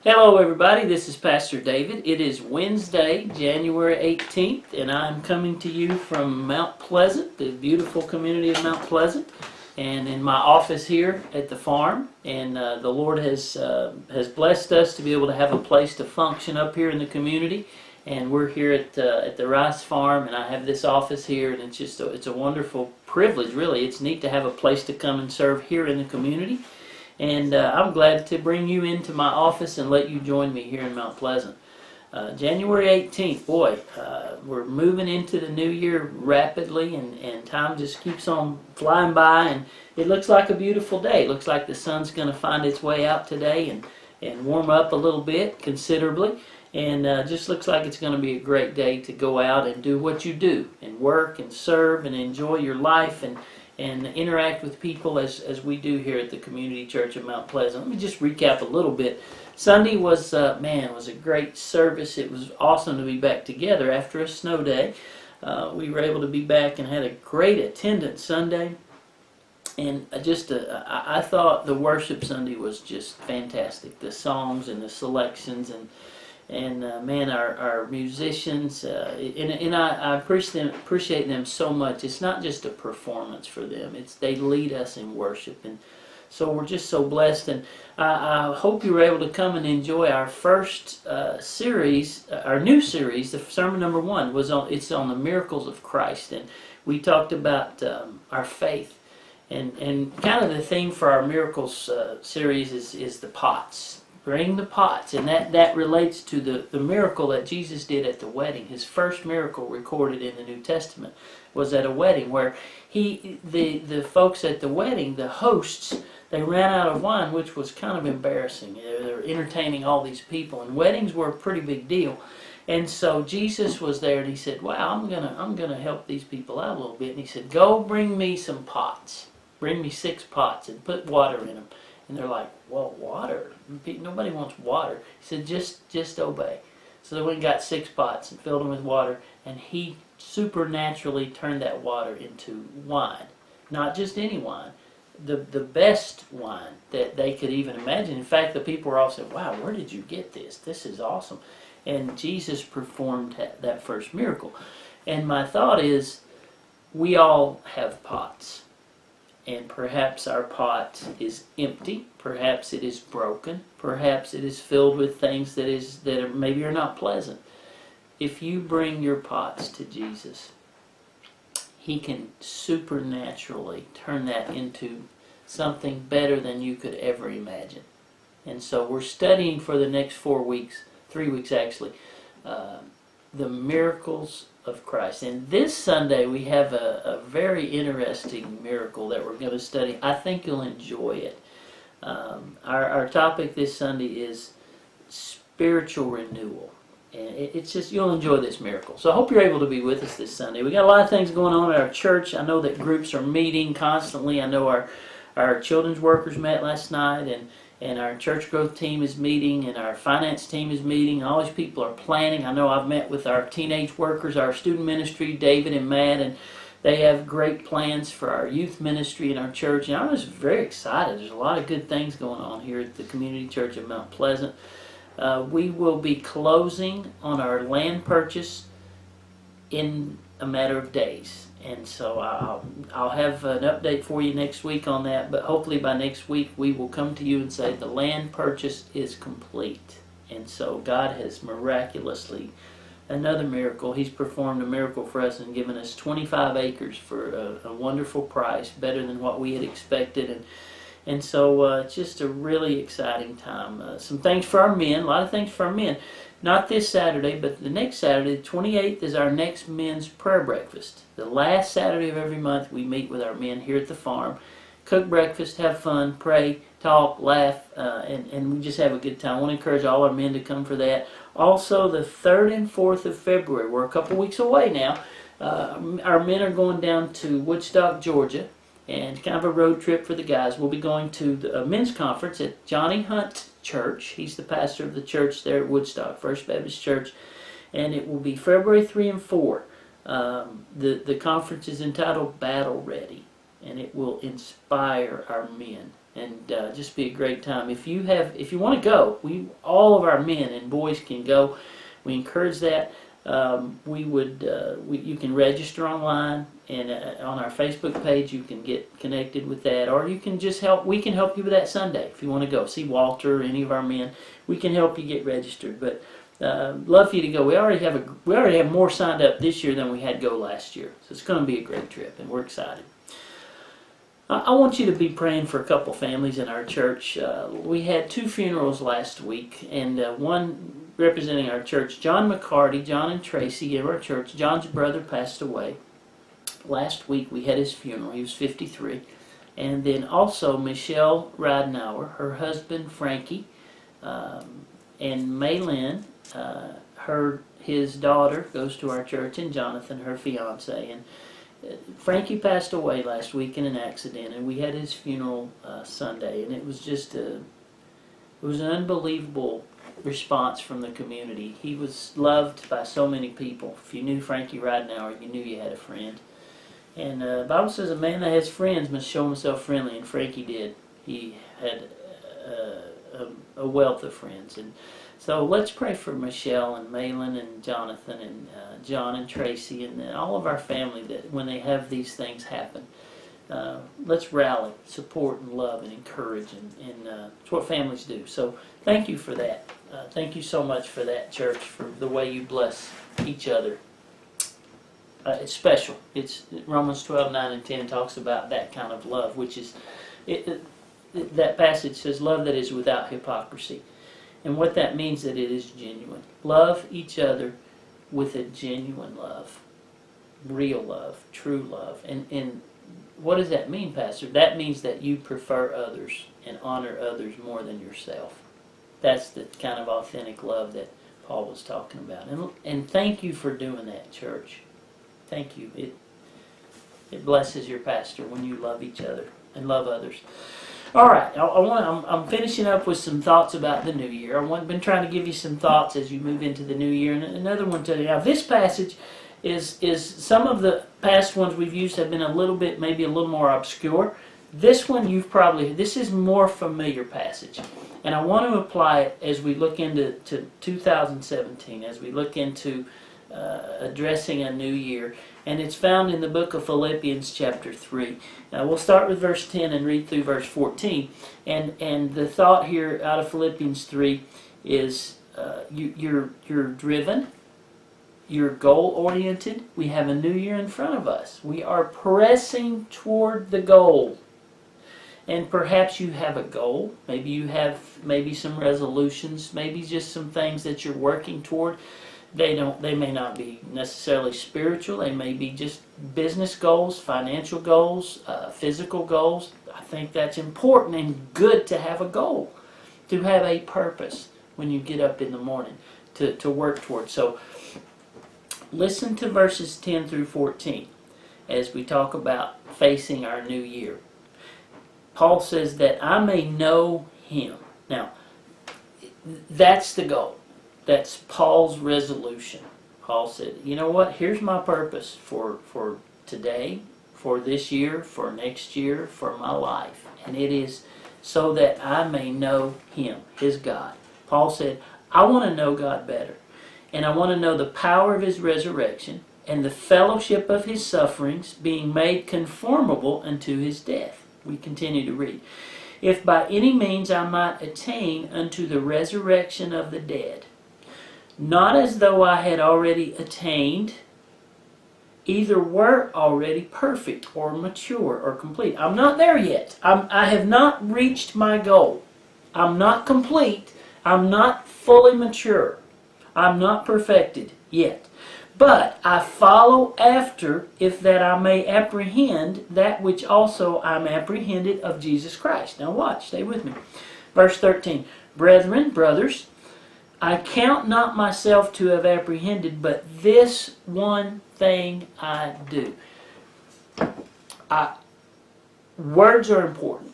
Hello everybody, this is Pastor David. It is Wednesday, January 18th, and I'm coming to you from Mount Pleasant, the beautiful community of Mount Pleasant, and in my office here at the farm. And the Lord has blessed us to be able to have a place to function up here in the community. And we're here at the Rice Farm, and I have this office here, and it's a wonderful privilege, really. It's neat to have a place to come and serve here in the community. And I'm glad to bring you into my office and let you join me here in Mount Pleasant. January 18th, boy, we're moving into the new year rapidly, and time just keeps on flying by, and it looks like a beautiful day. It looks like the sun's going to find its way out today and warm up a little bit considerably, and just looks like it's going to be a great day to go out and do what you do, and work and serve and enjoy your life and interact with people as we do here at the Community Church of Mount Pleasant. Let me just recap a little bit. Sunday was a great service. It was awesome to be back together after a snow day. We were able to be back and had a great attendance Sunday. And I thought the worship Sunday was just fantastic. The songs and the selections and man, our musicians, and I appreciate them so much. It's not just a performance for them; they lead us in worship, and so we're just so blessed. And I hope you were able to come and enjoy our first series, our new series. The sermon number 1 it's on the miracles of Christ, and we talked about our faith, and kind of the theme for our miracles series is the pots. Bring the pots, and that relates to the miracle that Jesus did at the wedding. His first miracle recorded in the New Testament was at a wedding where the folks at the wedding, the hosts, they ran out of wine, which was kind of embarrassing. They were entertaining all these people, and weddings were a pretty big deal. And so Jesus was there, and he said, "Wow, I'm gonna help these people out a little bit." And he said, "Go bring me some pots. Bring me 6 pots and put water in them." And they're like, "Well, water? Nobody wants water." He said, just obey. So they went and got 6 pots and filled them with water, and he supernaturally turned that water into wine. Not just any wine, the best wine that they could even imagine. In fact, the people were all saying, "Wow, where did you get this? This is awesome." And Jesus performed that first miracle. And my thought is, we all have pots. And perhaps our pot is empty, perhaps it is broken, perhaps it is filled with things that maybe are not pleasant. If you bring your pots to Jesus, He can supernaturally turn that into something better than you could ever imagine. And so we're studying for the next 4 weeks, 3 weeks actually, the miracles of Christ. And this Sunday we have a very interesting miracle that we're going to study. I think you'll enjoy it. Our topic this Sunday is spiritual renewal. And it's just, you'll enjoy this miracle. So I hope you're able to be with us this Sunday. We got a lot of things going on at our church. I know that groups are meeting constantly. I know our children's workers met last night, and our church growth team is meeting, and our finance team is meeting. All these people are planning. I know I've met with our teenage workers, our student ministry, David and Matt, and they have great plans for our youth ministry in our church. And I'm just very excited. There's a lot of good things going on here at the Community Church of Mount Pleasant. We will be closing on our land purchase in a matter of days. And so I'll have an update for you next week on that, but hopefully by next week we will come to you and say the land purchase is complete. And so God has miraculously, another miracle, He's performed a miracle for us and given us 25 acres for a wonderful price, better than what we had expected. And so it's just a really exciting time. Some things for our men, a lot of things for our men. Not this Saturday, but the next Saturday, the 28th, is our next men's prayer breakfast. The last Saturday of every month, we meet with our men here at the farm, cook breakfast, have fun, pray, talk, laugh, and we just have a good time. I want to encourage all our men to come for that. Also, the 3rd and 4th of February, we're a couple weeks away now. Our men are going down to Woodstock, Georgia, and kind of a road trip for the guys. We'll be going to the men's conference at Johnny Hunt Church. He's the pastor of the church there at Woodstock, First Baptist Church, and it will be February 3 and 4. The conference is entitled Battle Ready, and it will inspire our men and just be a great time. If you want to go, all of our men and boys can go. We encourage that. You can register online, and on our Facebook page you can get connected with that, or you can just help. We can help you with that Sunday if you want to go see Walter or any of our men. We can help you get registered. But love for you to go. We already have more signed up this year than we had go last year, so it's going to be a great trip, and we're excited. I want you to be praying for a couple families in our church. We had 2 funerals last week, and one representing our church, John McCarty, John and Tracy of our church. John's brother passed away. Last week we had his funeral. He was 53. And then also Michelle Ridenauer, her husband Frankie, and Maylin, his daughter goes to our church, and Jonathan, her fiance. And Frankie passed away last week in an accident, and we had his funeral Sunday, and it was just it was an unbelievable response from the community. He was loved by so many people. If you knew Frankie Ridenauer, you knew you had a friend. And the Bible says a man that has friends must show himself friendly, and Frankie did. He had a wealth of friends. And so let's pray for Michelle and Malin and Jonathan and John and Tracy and all of our family, that when they have these things happen, let's rally, support, and love, and encourage, and it's what families do. So thank you for that. Thank you so much for that, church, for the way you bless each other. It's special. It's Romans 12:9 and 10 talks about that kind of love, which is that passage says love that is without hypocrisy, and what that means, that it is genuine. Love each other with a genuine love, real love, true love, and what does that mean, Pastor? That means that you prefer others and honor others more than yourself. That's the kind of authentic love that Paul was talking about. And thank you for doing that, church. Thank you. It blesses your pastor when you love each other and love others. All right, I'm finishing up with some thoughts about the new year. I've been trying to give you some thoughts as you move into the new year, and another one today. Now, this passage is some of the past ones we've used have been maybe a little more obscure. This one this is more familiar passage, and I want to apply it as we look into 2017, as we look into addressing a new year, and it's found in the book of Philippians chapter 3. Now we'll start with verse 10 and read through verse 14, and the thought here out of Philippians 3 is you're driven, you're goal-oriented. We have a new year in front of us. We are pressing toward the goal. And perhaps you have a goal. Maybe you have some resolutions, maybe just some things that you're working toward. They may not be necessarily spiritual. They may be just business goals, financial goals, physical goals. I think that's important and good to have a goal, to have a purpose when you get up in the morning to work towards. So listen to verses 10 through 14 as we talk about facing our new year. Paul says that I may know him. Now, that's the goal. That's Paul's resolution. Paul said, you know what? Here's my purpose for today, for this year, for next year, for my life. And it is so that I may know him, his God. Paul said, I want to know God better. And I want to know the power of his resurrection and the fellowship of his sufferings, being made conformable unto his death. We continue to read. If by any means I might attain unto the resurrection of the dead. Not as though I had already attained, either were already perfect or mature or complete. I'm not there yet. I have not reached my goal. I'm not complete. I'm not fully mature. I'm not perfected yet. But I follow after, if that I may apprehend that which also I'm apprehended of Jesus Christ. Now watch, stay with me. Verse 13. Brethren, brothers, I count not myself to have apprehended, but this one thing I do. Words are important.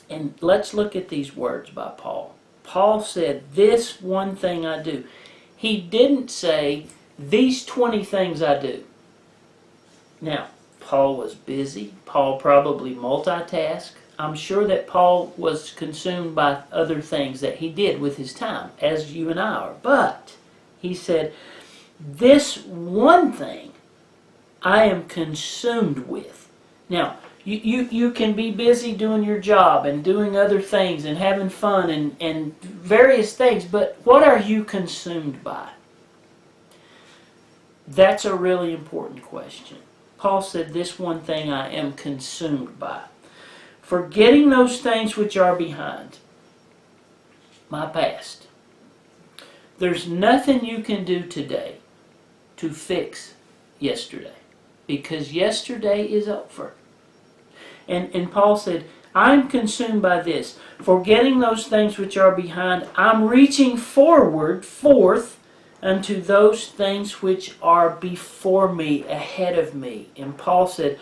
And let's look at these words by Paul. Paul said, this one thing I do. He didn't say, these 20 things I do. Now, Paul was busy. Paul probably multitasked. I'm sure that Paul was consumed by other things that he did with his time, as you and I are. But he said, this one thing I am consumed with. Now, you can be busy doing your job and doing other things and having fun and various things, but what are you consumed by? That's a really important question. Paul said, this one thing I am consumed by. Forgetting those things which are behind, my past. There's nothing you can do today to fix yesterday, because yesterday is over. And Paul said, I'm consumed by this. Forgetting those things which are behind, I'm reaching forth unto those things which are before me, ahead of me. And Paul said,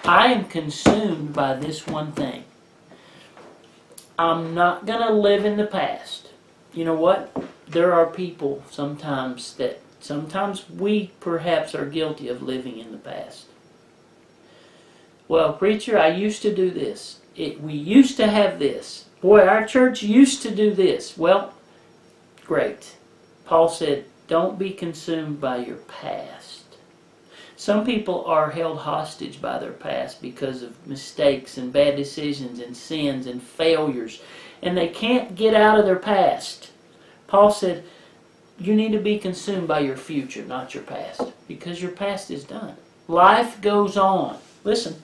I am consumed by this one thing. I'm not going to live in the past. You know what? There are people sometimes we perhaps are guilty of living in the past. Well, preacher, I used to do this. We used to have this. Boy, our church used to do this. Well, great. Paul said, don't be consumed by your past. Some people are held hostage by their past because of mistakes and bad decisions and sins and failures, and they can't get out of their past. Paul said, you need to be consumed by your future, not your past, because your past is done. Life goes on. Listen.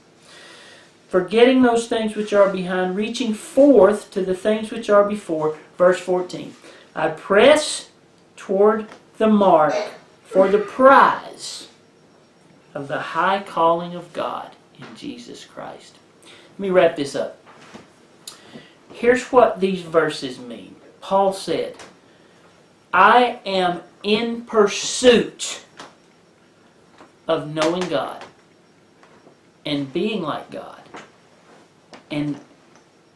Forgetting those things which are behind, reaching forth to the things which are before. Verse 14. I press toward the mark for the prize of the high calling of God in Jesus Christ. Let me wrap this up. Here's what these verses mean. Paul said, I am in pursuit of knowing God and being like God and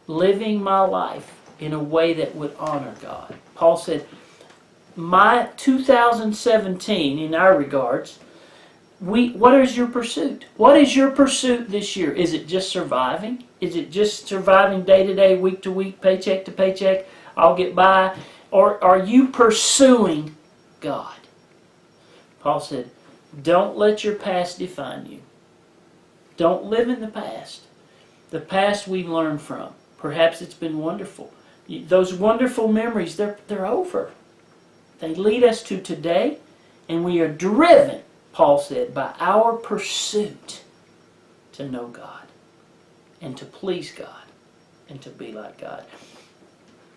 living my life in a way that would honor God. Paul said, my 2017, in our regards, what is your pursuit? What is your pursuit this year? Is it just surviving? Is it just surviving day to day, week to week, paycheck to paycheck? I'll get by. Or are you pursuing God? Paul said, don't let your past define you. Don't live in the past. The past we learn from. Perhaps it's been wonderful. Those wonderful memories, they're over. They lead us to today, and we are driven, Paul said, by our pursuit to know God and to please God and to be like God.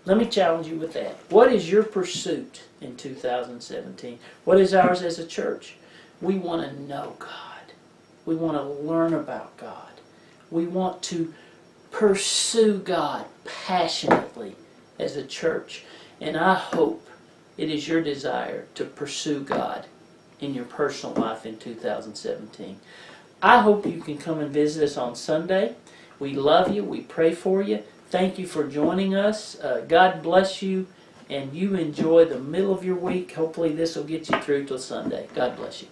Let me challenge you with that. What is your pursuit in 2017? What is ours as a church? We want to know God. We want to learn about God. We want to pursue God passionately as a church. And I hope it is your desire to pursue God in your personal life in 2017. I hope you can come and visit us on Sunday. We love you. We pray for you. Thank you for joining us. God bless you, and you enjoy the middle of your week. Hopefully this will get you through till Sunday. God bless you.